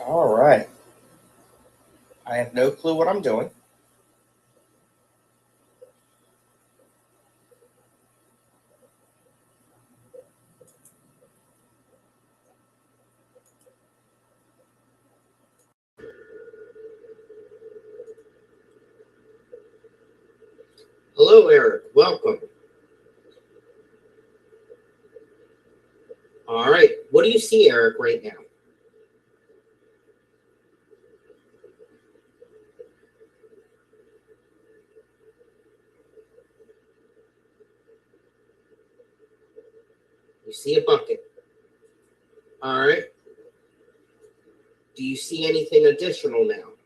All right. I have no clue what I'm doing. Hello, Eric. Welcome. All right. What do you see, Eric, right now? You see a bucket. All right. Do you see anything additional now?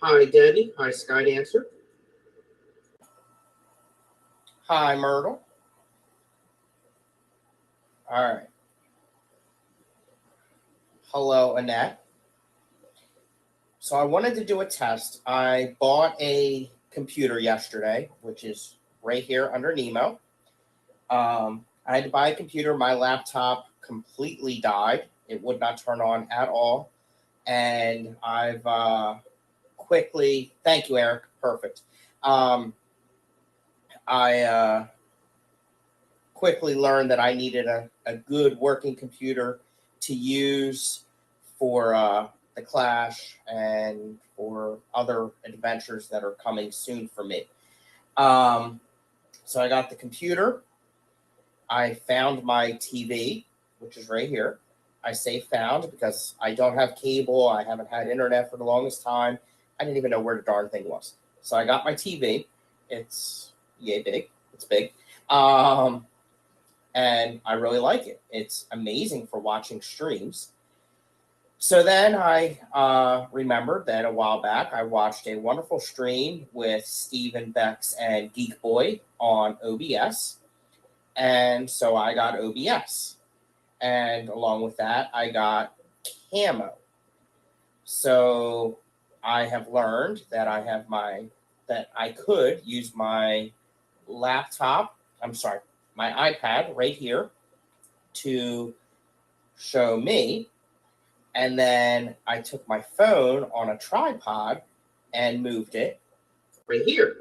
Hi, Debbie. Hi, Sky Dancer. Hi, Myrtle. All right. Hello, Annette. So I wanted to do a test. I bought a computer yesterday, which is right here under Nemo. I had to buy a computer. My laptop completely died. It would not turn on at all. And I've quickly, thank you, Eric. Perfect. Um, I quickly learned that I needed a good working computer to use for the Clash and for other adventures that are coming soon for me. Um, so I got the computer. I found my TV, which is right here. I say found because I don't have cable. I haven't had internet for the longest time. I didn't even know where the darn thing was. So I got my TV. It's yay big. It's big. Um, and I really like it. It's amazing for watching streams. So then I remembered that a while back I watched a wonderful stream with Steven Bex and Geek Boy on OBS. And so I got OBS. And along with that, I got Camo. So I have learned that that I could use my laptop, I'm sorry, my iPad right here to show me. And then I took my phone on a tripod and moved it Right here.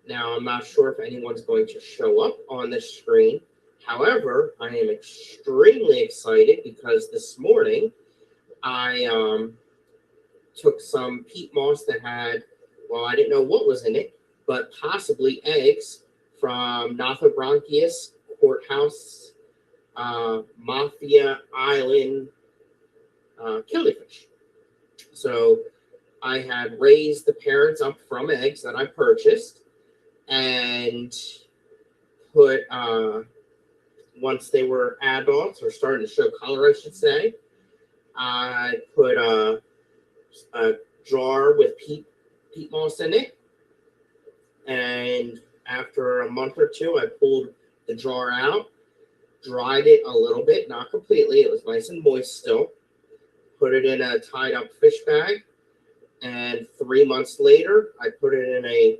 Now, I'm not sure if anyone's going to show up on this screen. However, I am extremely excited because this morning I took some peat moss that had, well, I didn't know what was in it, but possibly eggs from Nothobronchius Courthouse Mafia Island killifish. So I had raised the parents up from eggs that I purchased and put, once they were adults or starting to show color, I should say, I put a jar with peat moss in it. And after a month or two, I pulled the jar out, dried it a little bit, not completely. It was nice and moist still. Put it in a tied up fish bag. And 3 months later, I put it in a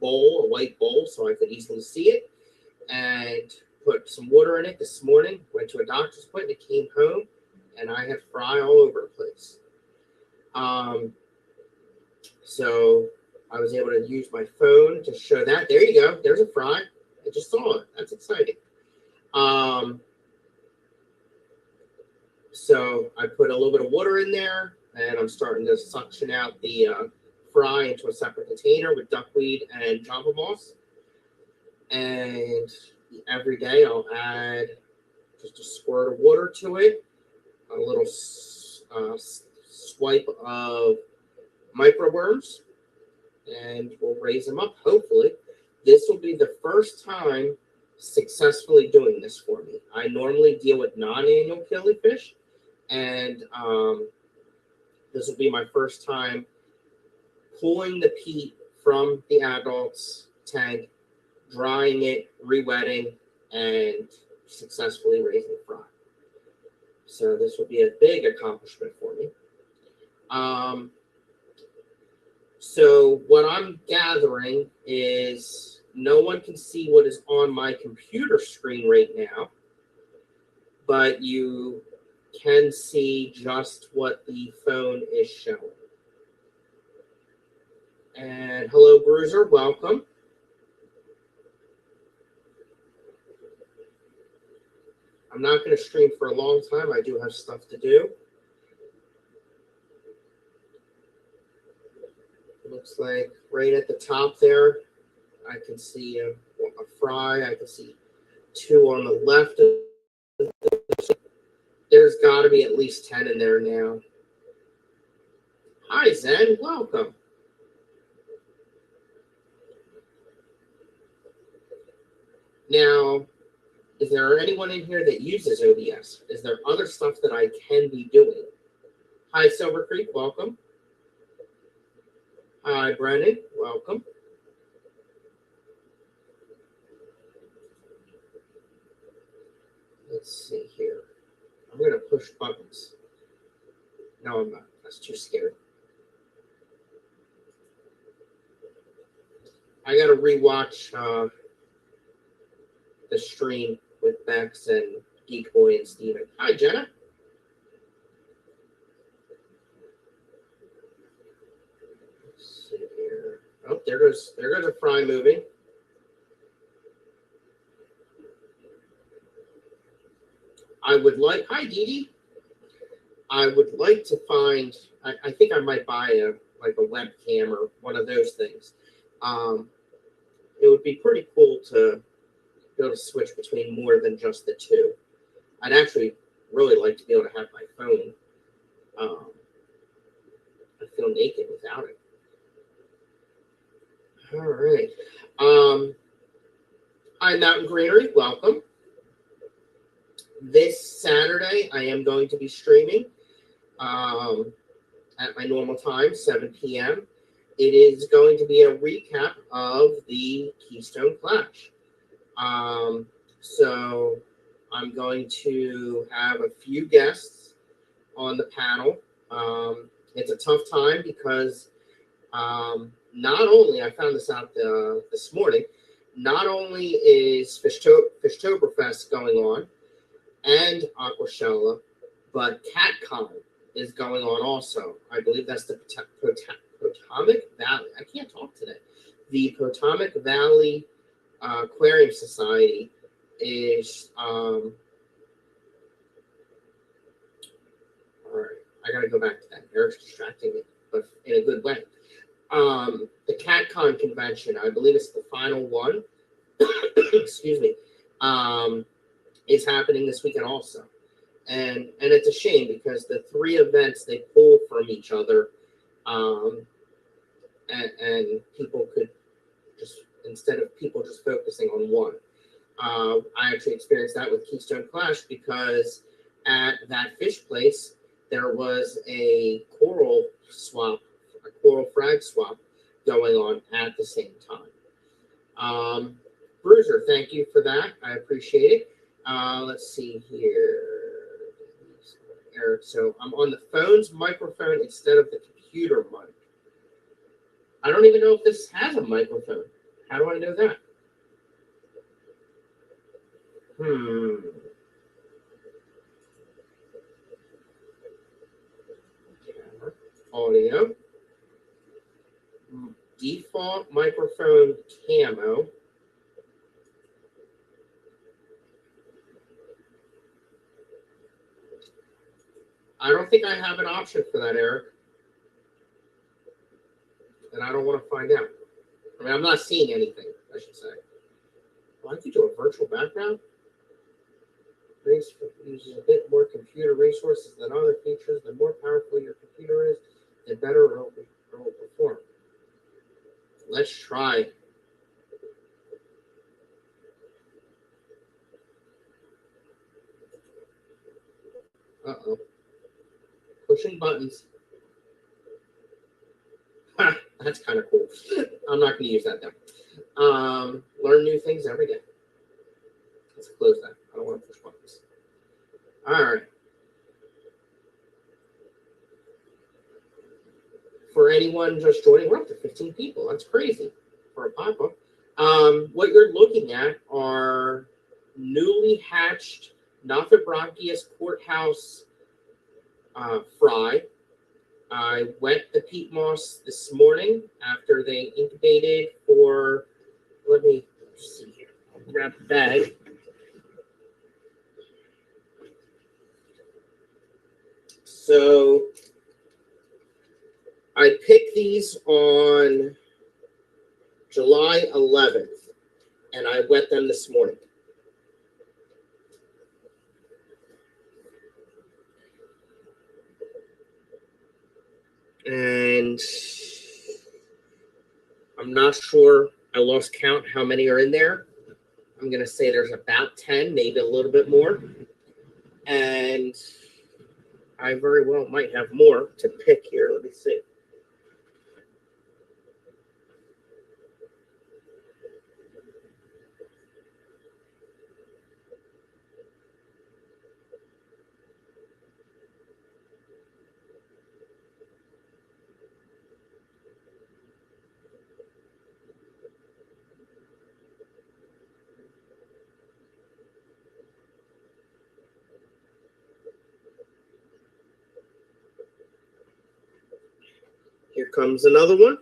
bowl, a white bowl, so I could easily see it. And put some water in it this morning. Went to a doctor's appointment, came home, and I had fry all over the place. So I was able to use my phone to show that. There you go. There's a fry. I just saw it. That's exciting. Um, so I put a little bit of water in there, and I'm starting to suction out the fry into a separate container with duckweed and java moss. And every day I'll add just a squirt of water to it, a little swipe of microworms, and we'll raise them up. Hopefully, this will be the first time successfully doing this for me. I normally deal with non-annual killifish, and this will be my first time pulling the peat from the adult's tank, drying it, re-wetting, and successfully raising fry. So this will be a big accomplishment for me. So what I'm gathering is no one can see what is on my computer screen right now, but you can see just what the phone is showing. And hello, Bruiser, welcome. I'm not going to stream for a long time. I do have stuff to do. Looks like right at the top there, I can see a fry. I can see 2 on the left. There's got to be at least 10 in there now. Hi, Zen. Welcome. Now, is there anyone in here that uses OBS? Is there other stuff that I can be doing? Hi, Silver Creek. Welcome. Hi, Brennan. Welcome. Let's see here. I'm going to push buttons. No, I'm not. That's too scary. I got to rewatch the stream with Bex and Geek Boy and Steven. Hi, Jenna. Let's see here. Oh, there goes a fry moving. I would like, hi Dee Dee. I would like to find, I think I might buy a webcam or one of those things. It would be pretty cool to be able to switch between more than just the two. I'd actually really like to be able to have my phone. I feel naked without it. All right. Hi, Mountain Greenery. Welcome. This Saturday, I am going to be streaming at my normal time, 7 p.m. It is going to be a recap of the Keystone Clash. So I'm going to have a few guests on the panel. It's a tough time because not only, I found this out this morning, not only is Fishtoberfest going on and Aquashella, but CatCon is going on also. I believe that's the Potomac Valley. I can't talk today. The Potomac Valley Aquarium Society is all right. I gotta go back to that. Eric's distracting me, but in a good way. The CatCon convention, I believe it's the final one. Excuse me. Is happening this weekend also, and it's a shame because the 3 events they pull from each other, and people could just, instead of people just focusing on one. I actually experienced that with Keystone Clash because at that fish place there was a coral frag swap going on at the same time. Bruiser, thank you for that. I appreciate it. Let's see here. Eric, so I'm on the phone's microphone instead of the computer mic. I don't even know if this has a microphone. How do I know that? Camera, audio. Default microphone camo. I don't think I have an option for that, Eric. And I don't want to find out. I mean, I'm not seeing anything, I should say. Well, I could do a virtual background. This uses a bit more computer resources than other features. The more powerful your computer is, the better it will perform. Let's try. Uh-oh. Pushing buttons. That's kind of cool. I'm not going to use that though. Learn new things every day. Let's close that. I don't want to push buttons. All right. For anyone just joining, we're up to 15 people. That's crazy for a pop-up. What you're looking at are newly hatched Nothobrachus courthouse fry. I wet the peat moss this morning after they incubated for, let me see here, I'll grab the bag. So I picked these on July 11th, and I wet them this morning. And I'm not sure, I lost count how many are in there. I'm going to say there's about 10, maybe a little bit more. And I very well might have more to pick here. Let me see. Here comes another one.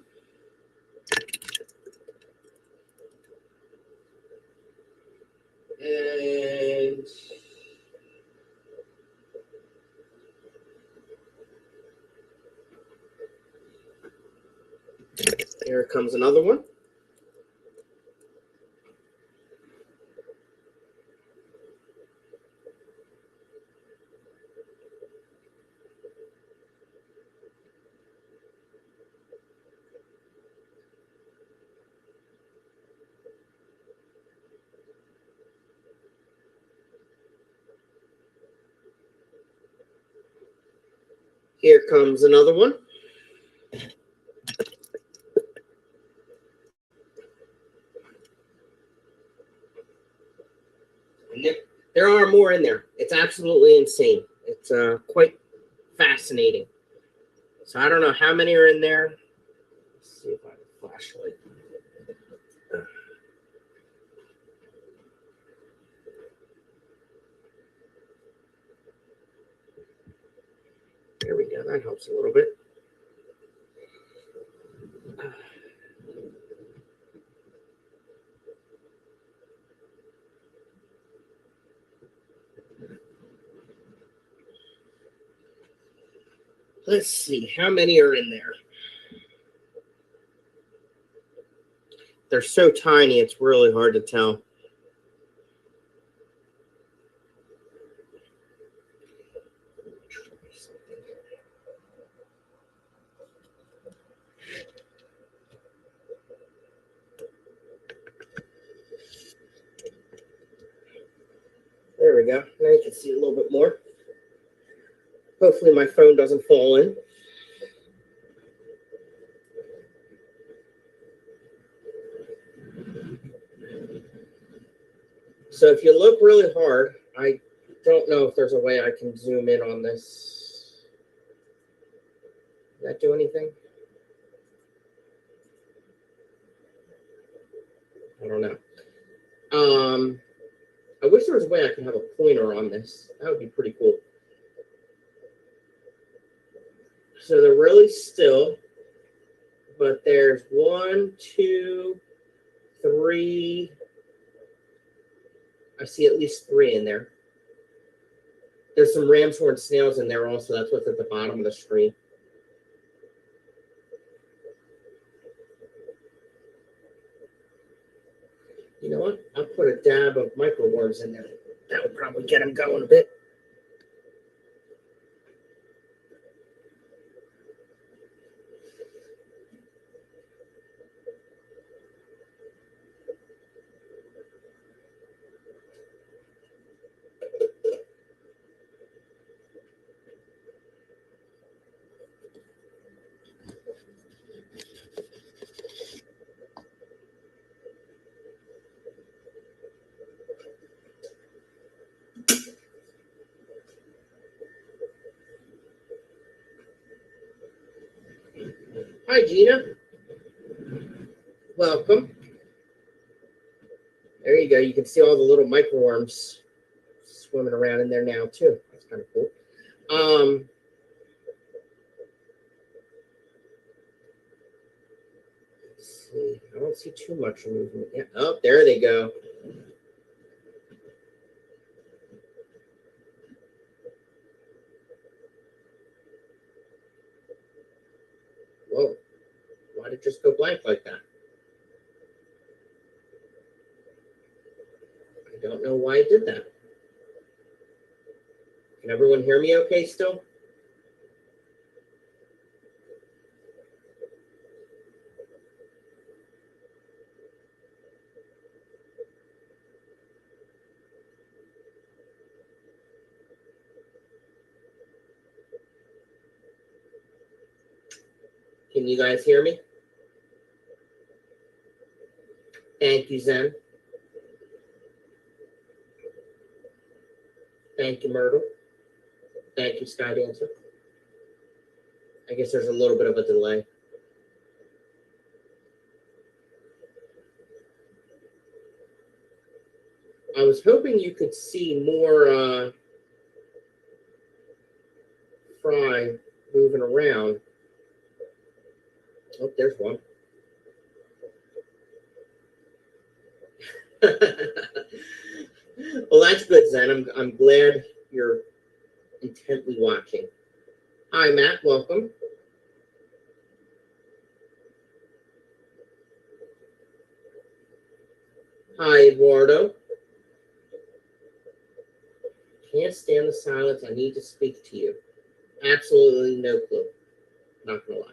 And here comes another one. Here comes another one. And there are more in there. It's absolutely insane. It's quite fascinating. So I don't know how many are in there. Let's see if I have a flashlight. There we go. That helps a little bit. Let's see. How many are in there? They're so tiny, it's really hard to tell. There we go. Now you can see a little bit more. Hopefully my phone doesn't fall in. So if you look really hard, I don't know if there's a way I can zoom in on this. Does that do anything? I don't know. I wish there was a way I could have a pointer on this. That would be pretty cool. So they're really still, but there's 1, 2, 3. I see at least 3 in there. There's some ram's horn snails in there also. That's what's at the bottom of the screen. You know what? I'll put a dab of microworms in there. That would probably get them going a bit. Hi, Gina. Welcome. There you go. You can see all the little microworms swimming around in there now too. That's kind of cool. Let's see. I don't see too much movement yet. Oh, there they go. Whoa. Why did it just go blank like that? I don't know why it did that. Can everyone hear me okay still? Can you guys hear me? Thank you, Zen. Thank you, Myrtle. Thank you, Sky Dancer. I guess there's a little bit of a delay. I was hoping you could see more fry moving around. Oh, there's one. Well, that's good, Zen. I'm glad you're intently watching. Hi, Matt. Welcome. Hi, Eduardo. Can't stand the silence. I need to speak to you. Absolutely no clue. Not gonna lie.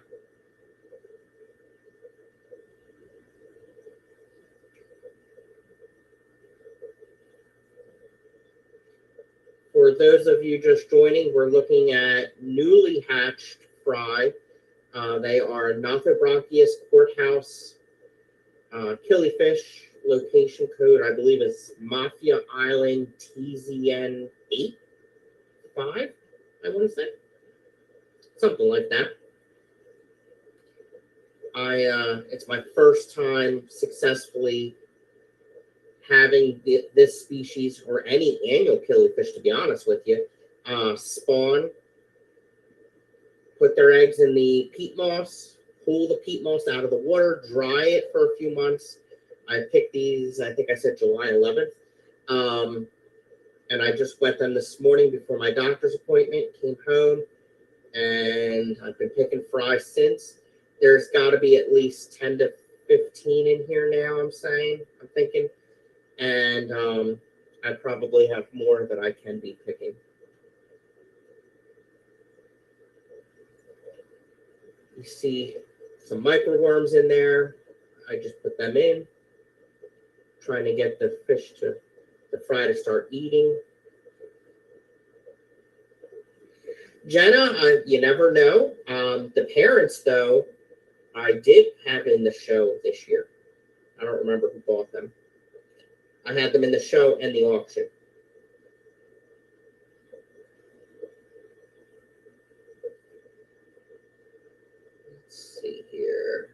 For those of you just joining, we're looking at newly hatched fry. They are Nothobranchius courthouse killifish. Location code, I believe, is Mafia Island TZN 85, I want to say. Something like that. It's my first time successfully having this species or any annual killifish, to be honest with you, spawn, put their eggs in the peat moss, pull the peat moss out of the water, dry it for a few months. I picked these, I think I said July 11th. And I just wet them this morning before my doctor's appointment, came home, and I've been picking fry since. There's got to be at least 10 to 15 in here now, I'm thinking. And I probably have more that I can be picking. You see some microworms in there. I just put them in, trying to get the fry to start eating. Jenna, you never know. The parents, though, I did have in the show this year. I don't remember who bought them. I had them in the show and the auction. Let's see here.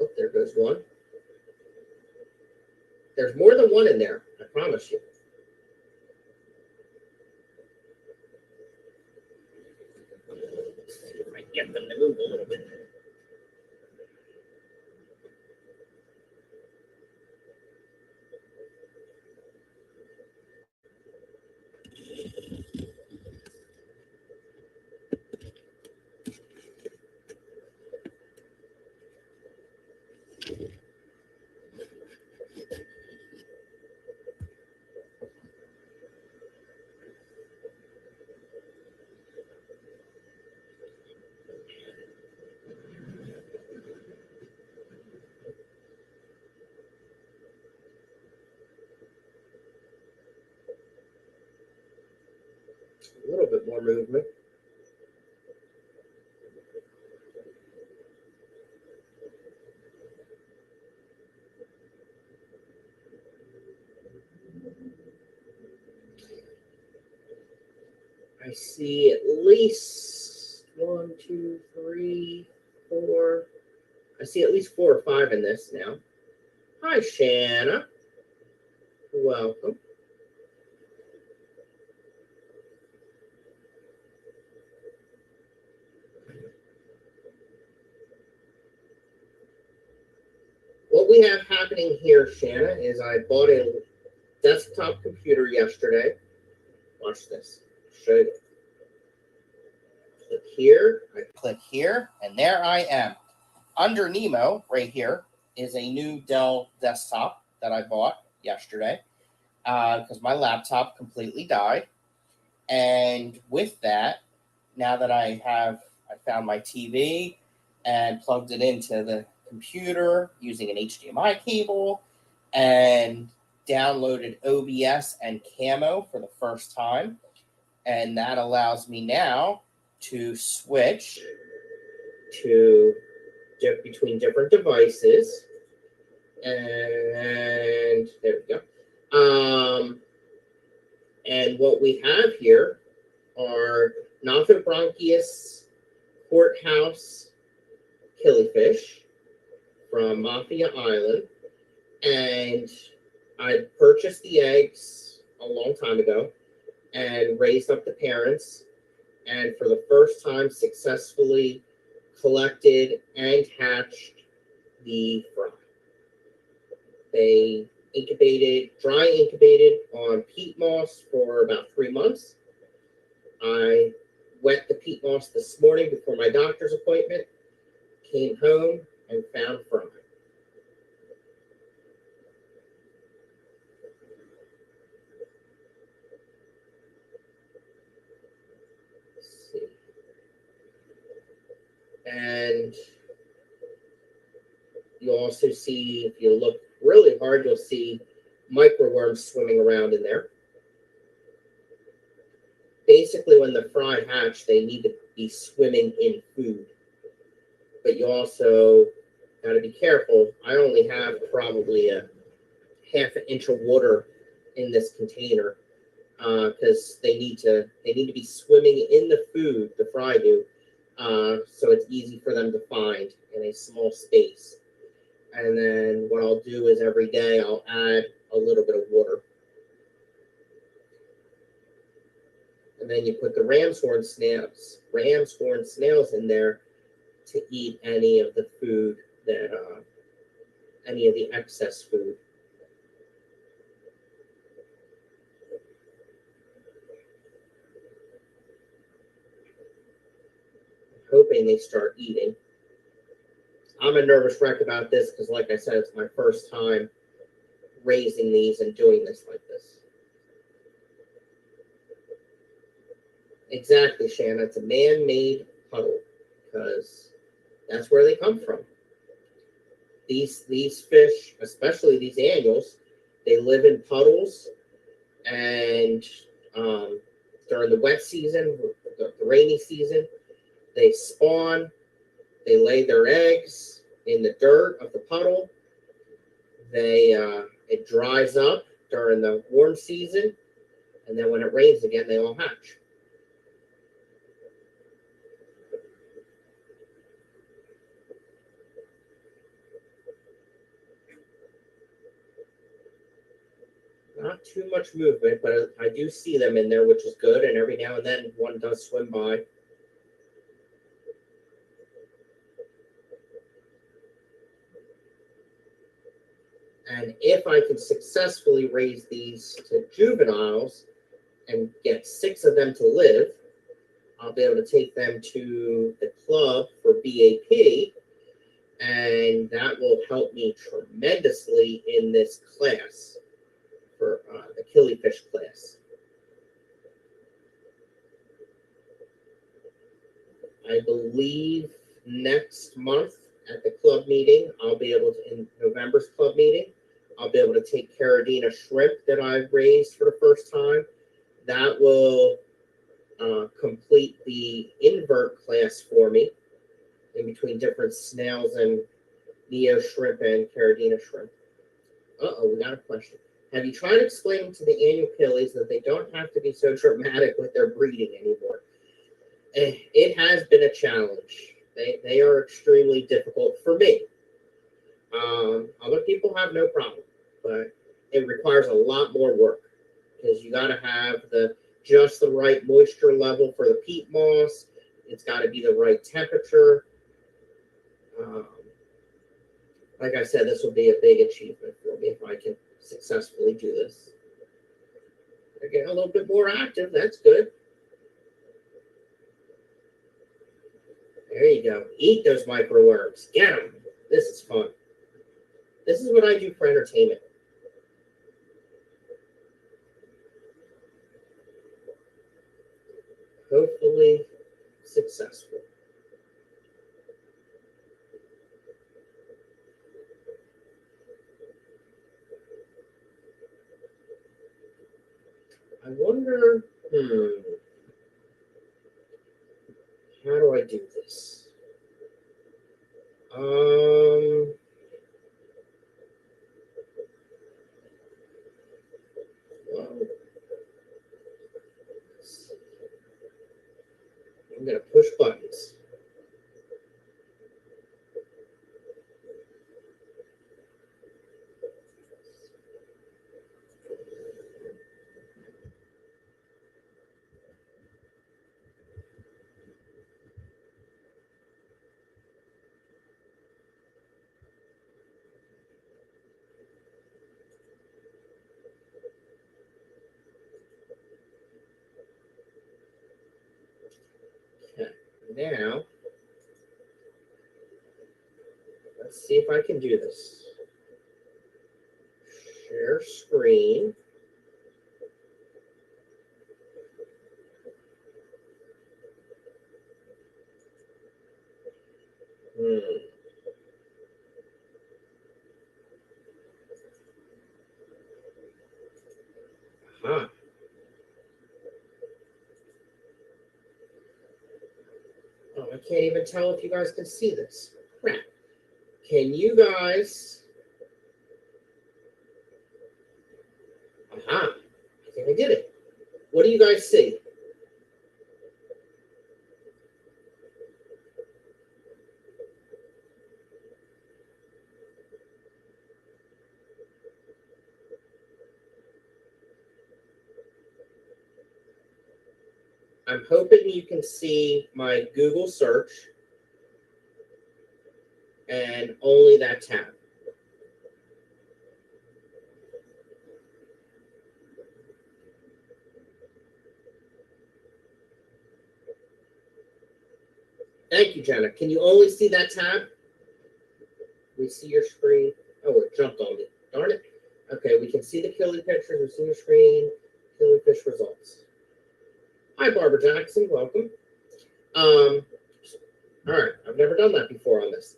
Oh, there goes one. There's more than one in there, I promise you. Let's see if I can get them to move a little bit. A little bit more movement. see at least 1, 2, 3, 4. I see at least 4 or 5 in this now. Hi, Shanna. Welcome. What we have happening here, Shanna, is I bought a desktop computer yesterday. Watch this. Show you. Click here. I Click here, and there I am. Under Nemo, right here, is a new Dell desktop that I bought yesterday because my laptop completely died. And with that, now that I found my TV and plugged it into the computer using an HDMI cable and downloaded OBS and Camo for the first time. And that allows me now to switch to between different devices. And there we go. And what we have here are Nothobranchius Courthouse killifish from Mafia Island. And I purchased the eggs a long time ago and raised up the parents. And for the first time, successfully collected and hatched the fry. They dry incubated on peat moss for about 3 months. I wet the peat moss this morning before my doctor's appointment, came home and found fry. Let's see. And you'll also see, if you look really hard, you'll see microworms swimming around in there. Basically, when the fry hatch, they need to be swimming in food. But you also got to be careful. I only have probably a half an inch of water in this container because they need to be swimming in the food, the fry do, so it's easy for them to find in a small space. And then what I'll do is every day I'll add a little bit of water. And then you put the ram's horn snails in there to eat any of the food that, any of the excess food. Hoping they start eating. I'm a nervous wreck about this because, like I said, it's my first time raising these and doing this like this. Exactly, Shanna. It's a man-made puddle because that's where they come from. These fish, especially these annuals, they live in puddles, and during the wet season, the rainy season, they spawn. They lay their eggs in the dirt of the puddle. It dries up during the warm season, and then when it rains again, they all hatch. Not too much movement, but I do see them in there, which is good, and every now and then one does swim by. And if I can successfully raise these to juveniles and get 6 of them to live, I'll be able to take them to the club for BAP, and that will help me tremendously in this class for the killifish class. I believe next month at the club meeting, I'll be able to, in November's club meeting, I'll be able to take Caradina shrimp that I've raised for the first time. That will complete the invert class for me in between different snails and Neo shrimp and Caradina shrimp. Uh-oh, we got a question. Have you tried explaining to the annual killies that they don't have to be so dramatic with their breeding anymore? It has been a challenge. They are extremely difficult for me. Other people have no problem, but it requires a lot more work because you got to have just the right moisture level for the peat moss. It's got to be the right temperature. Like I said, this will be a big achievement for me if I can successfully do this. I get a little bit more active. That's good. There you go. Eat those microworms. Get them. This is fun. This is what I do for entertainment. Hopefully successful. I wonder, how do I do this? Well, I'm going to push buttons. Okay, now, let's see if I can do this. Share screen. Aha. Oh, I can't even tell if you guys can see this. Crap. Can you guys? Aha. I think I did it. What do you guys see? I'm hoping you can see my Google search and only that tab. Thank you, Jenna. Can you only see that tab? We see your screen. Oh, it jumped on me. Darn it. Okay, we can see the killie pictures. We see your screen. Killie fish results. Hi, Barbara Jackson. Welcome. All right. I've never done that before on this.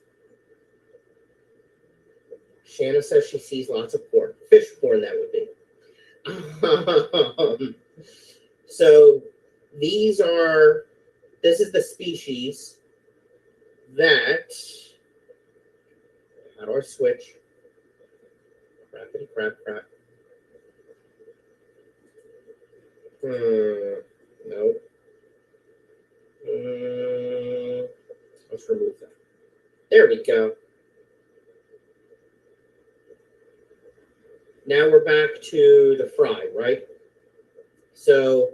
Shanna says she sees lots of porn. Fish porn, that would be. So this is the species that, how do I switch? Crappity crap. No. Let's remove that. There we go. Now we're back to the fry, right? So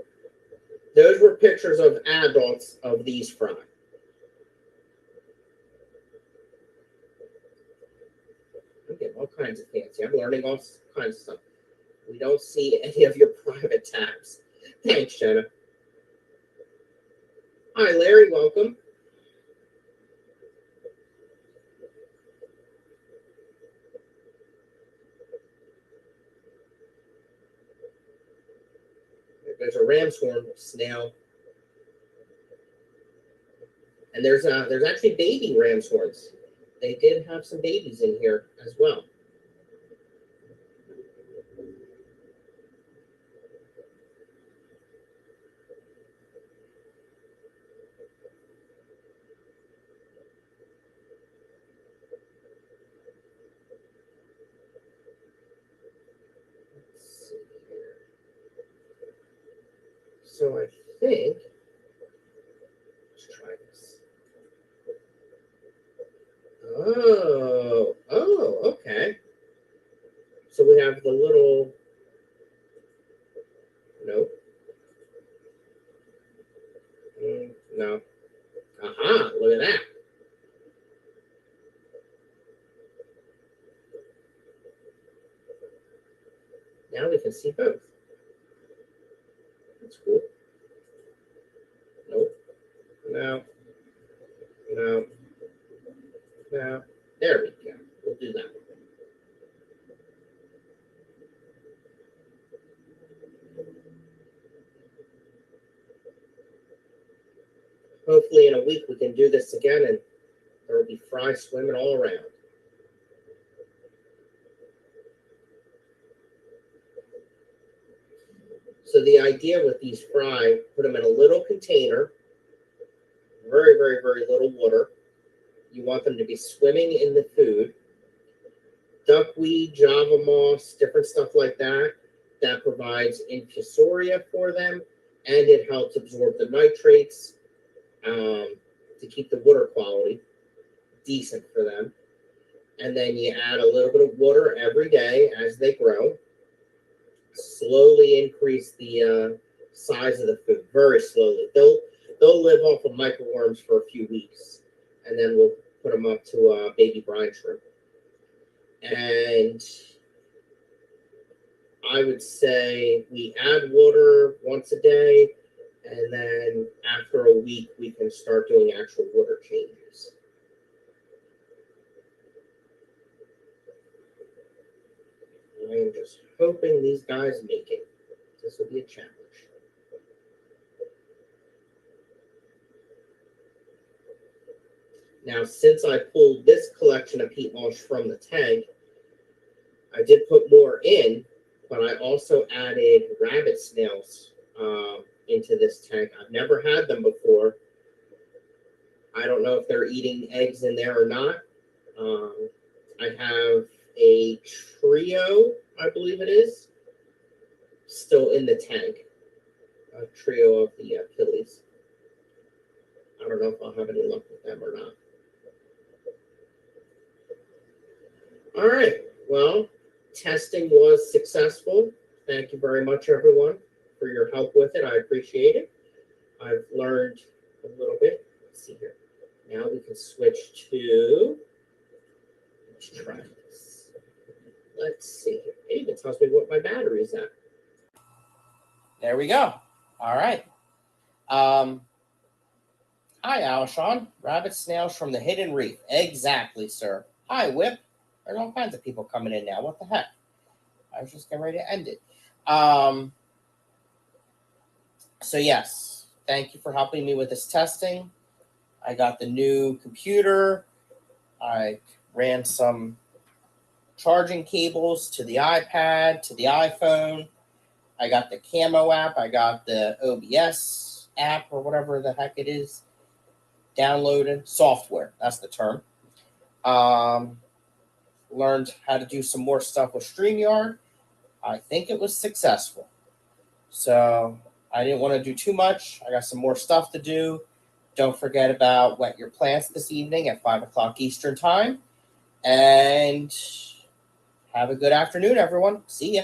those were pictures of adults of these fry. I'm getting all kinds of fancy. I'm learning all kinds of stuff. We don't see any of your private tabs. Thanks, Jenna. Hi, Larry. Welcome. There's a ram's horn snail. And there's actually baby ram's horns. They did have some babies in here as well. Oh, okay. So we have the little, nope. No. Aha, look at that. Now we can see both. That's cool. Nope. No. No. No. There we go. We'll do that. Hopefully in a week we can do this again and there will be fry swimming all around. So the idea with these fry, put them in a little container, very, very, very little water. You want them to be swimming in the food. Duckweed, Java moss, different stuff like that. That provides infusoria for them, and it helps absorb the nitrates to keep the water quality decent for them. And then you add a little bit of water every day as they grow. Slowly increase the size of the food, very slowly. They'll live off of microworms for a few weeks, and then we'll put them up to baby brine shrimp. And I would say we add water once a day, and then after a week, we can start doing actual water changes. I am just hoping these guys make it. This will be a challenge. Now, since I pulled this collection of peat mulch from the tank, I did put more in, but I also added rabbit snails into this tank. I've never had them before. I don't know if they're eating eggs in there or not. I have a trio, I believe it is, still in the tank. A trio of the Achilles. I don't know if I'll have any luck with them or not. All right. Well, testing was successful. Thank you very much, everyone, for your help with it. I appreciate it. I've learned a little bit. Let's see here. Now we can switch to, let's try this. Let's see here. It even tells me what my battery is at. There we go. All right. Hi, Alshon. Rabbit snails from the Hidden Reef. Exactly, sir. Hi, Whip. There's all kinds of people coming in now. What the heck? I was just getting ready to end it. So, yes, thank you for helping me with this testing. I got the new computer. I ran some charging cables to the iPad, to the iPhone. I got the Camo app. I got the OBS app or whatever the heck it is. Downloaded software. That's the term. Learned how to do some more stuff with StreamYard. I think it was successful. So I didn't want to do too much. I got some more stuff to do. Don't forget about Wet Your Plants this evening at 5 o'clock Eastern Time. And have a good afternoon, everyone. See ya.